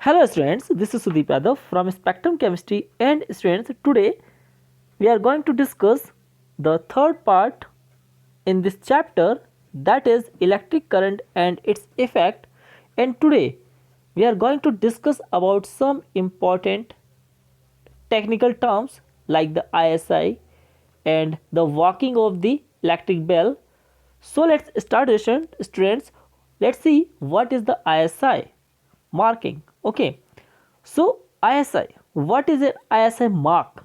Hello students, this is Sudeep Yadav from Spectrum Chemistry, and students, today we are going to discuss the third part in this chapter, that is electric current and its effect. And today we are going to discuss about some important technical terms like the ISI and the working of the electric bell. So let's start, students. Let's see what is the ISI marking. Okay, so ISI, what is an ISI mark?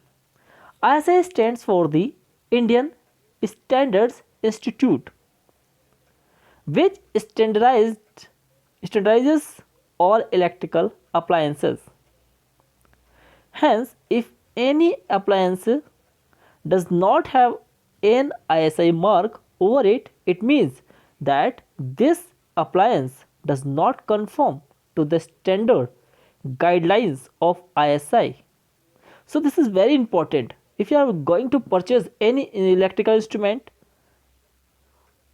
ISI stands for the Indian Standards Institute, which standardizes all electrical appliances. Hence, if any appliance does not have an ISI mark over it, it means that this appliance does not conform to the standard guidelines of ISI. So this is very important. If you are going to purchase any electrical instrument,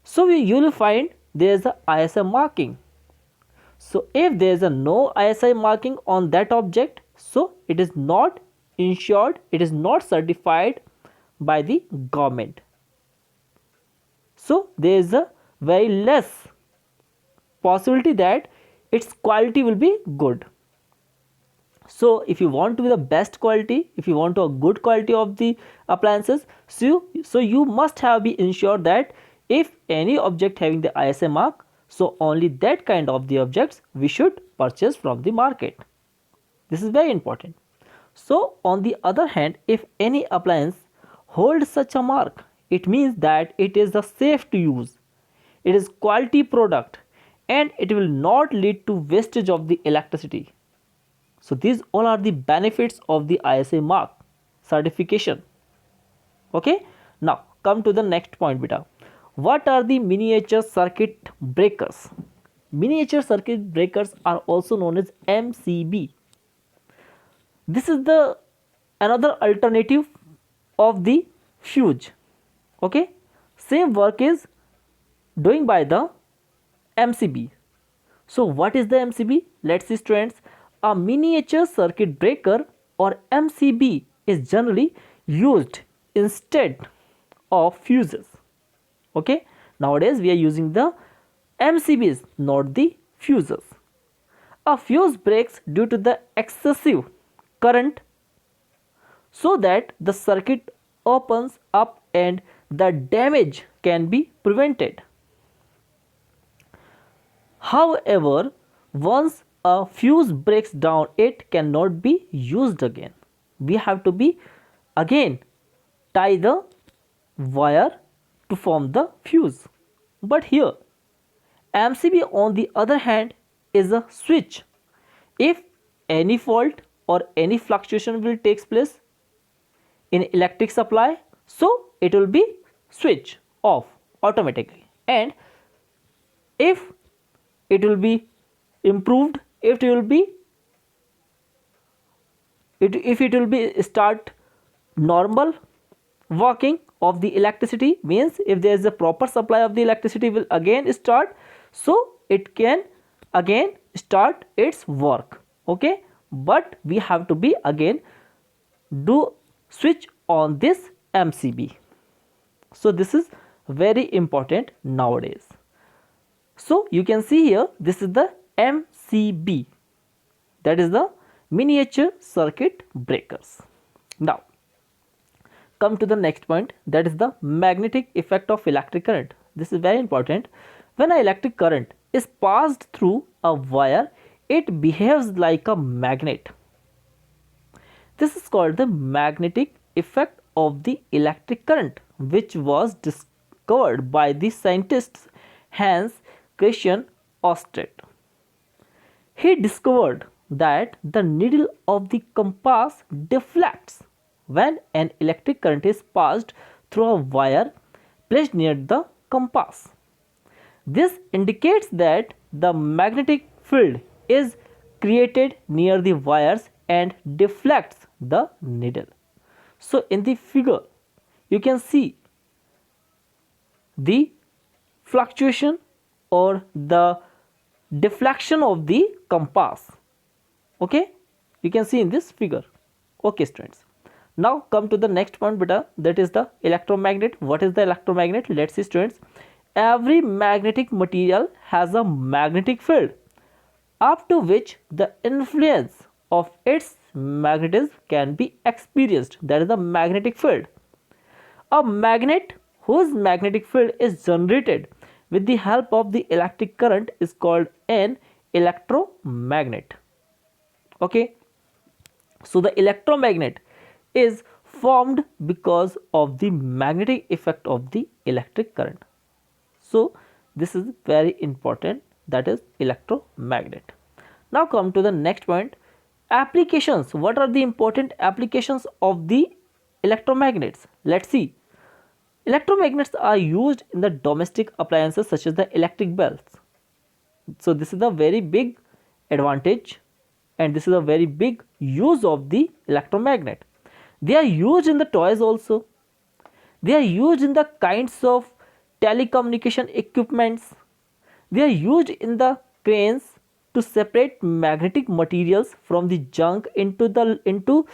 so you will find there is a ISI marking. So if there is a no ISI marking on that object, so it is not insured, it is not certified by the government. So there is a very less possibility that its quality will be good. So if you want to be the best quality, if you want a good quality of the appliances, so you must have be ensured that if any object having the ISI mark, so only that kind of the objects we should purchase from the market. This is very important. So on the other hand, if any appliance holds such a mark, it means that it is the safe to use, it is quality product, and it will not lead to wastage of the electricity. So these all are the benefits of the ISI mark certification. Okay, now come to the next point, beta. What are the miniature circuit breakers? Miniature circuit breakers are also known as MCB. This is the another alternative of the fuse. Okay, same work is doing by the MCB. So what is the MCB? Let's see, students. A miniature circuit breaker or MCB is generally used instead of fuses. Okay, nowadays we are using the MCBs, not the fuses. A fuse breaks due to the excessive current, so that the circuit opens up and the damage can be prevented. However, once a fuse breaks down, it cannot be used again. We have to be again tie the wire to form the fuse. But here MCB on the other hand is a switch. If any fault or any fluctuation will takes place in electric supply, so it will be switch off automatically, and if it will be improved, if it will be start normal working of the electricity, means if there is a proper supply of the electricity will again start, so it can again start its work. Okay, but we have to be again do switch on this MCB. So this is very important nowadays. So you can see here, this is the MCB, that is the miniature circuit breakers. Now come to the next point, that is the magnetic effect of electric current. This is very important. When an electric current is passed through a wire, it behaves like a magnet. This is called the magnetic effect of the electric current, which was discovered by the scientist Hans Christian Ørsted. He discovered that the needle of the compass deflects when an electric current is passed through a wire placed near the compass. This indicates that the magnetic field is created near the wires and deflects the needle. So in the figure you can see the fluctuation or the deflection of the compass. Okay, you can see in this figure. Okay students, now come to the next point beta, that is the electromagnet. What is the electromagnet? Let's see students. Every magnetic material has a magnetic field up to which the influence of its magnetism can be experienced. That is the magnetic field. A magnet whose magnetic field is generated with the help of the electric current is called an electromagnet. Okay, so the electromagnet is formed because of the magnetic effect of the electric current. So this is very important, that is electromagnet. Now come to the next point, applications. What are the important applications of the electromagnets? Let's see. Electromagnets are used in the domestic appliances such as the electric bells. So this is a very big advantage and this is a very big use of the electromagnet. They are used in the toys also. They are used in the kinds of telecommunication equipments. They are used in the cranes to separate magnetic materials from the junk and to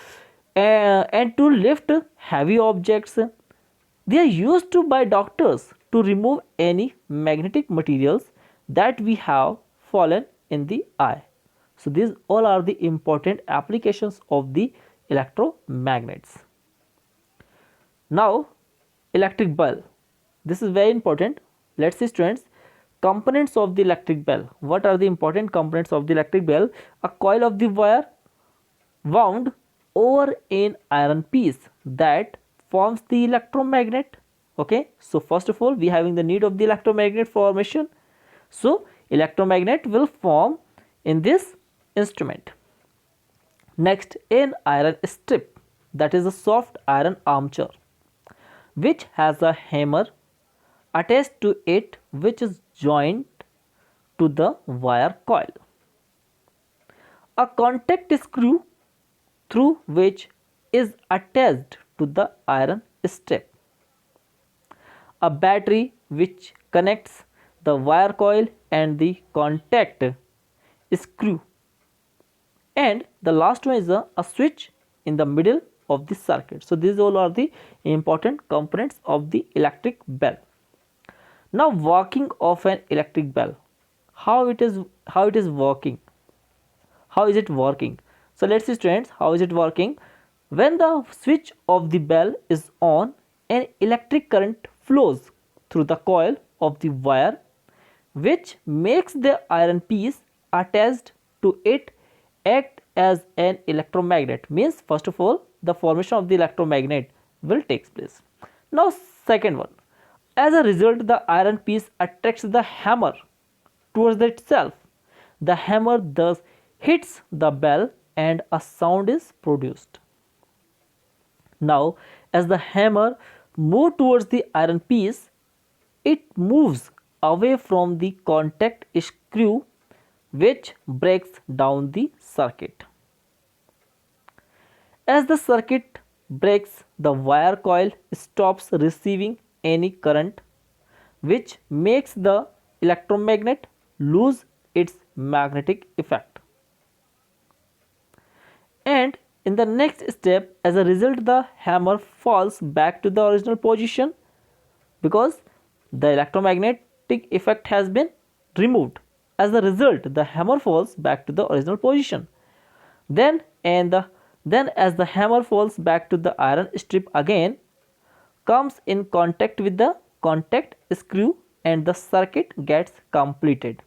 lift heavy objects. They are used by doctors to remove any magnetic materials that we have fallen in the eye. So these all are the important applications of the electromagnets. Now electric bell, this is very important. Let's see students, components of the electric bell. What are the important components of the electric bell? A coil of the wire wound over an iron piece that forms the electromagnet. Okay, so first of all we having the need of the electromagnet formation. So electromagnet will form in this instrument. Next, an iron strip, that is a soft iron armature which has a hammer attached to it which is joined to the wire coil. A contact screw through which is attached to the iron strip. A battery which connects the wire coil and the contact screw. And the last one is a switch in the middle of the circuit. So these all are the important components of the electric bell. Now working of an electric bell, how it is working, how is it working? So let's see students, how is it working? When the switch of the bell is on, an electric current flows through the coil of the wire which makes the iron piece attached to it act as an electromagnet. Means first of all the formation of the electromagnet will take place. Now second one, as a result the iron piece attracts the hammer towards itself. The hammer thus hits the bell and a sound is produced. Now as the hammer moves towards the iron piece, it moves away from the contact screw which breaks down the circuit. As the circuit breaks, the wire coil stops receiving any current which makes the electromagnet lose its magnetic effect. And in the next step, as a result, the hammer falls back to the original position because the electromagnetic effect has been removed. As a result, the hammer falls back to the original position. Then as the hammer falls back to the iron strip again, comes in contact with the contact screw and the circuit gets completed.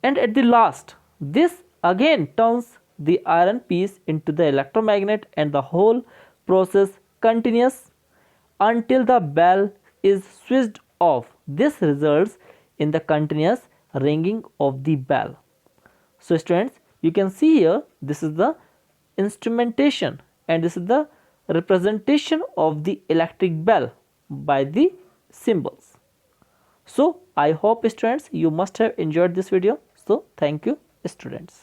And at the last, this again turns the iron piece into the electromagnet and the whole process continues until the bell is switched off. This results in the continuous ringing of the bell. So students, you can see here, this is the instrumentation and this is the representation of the electric bell by the symbols. So I hope students you must have enjoyed this video. So thank you students.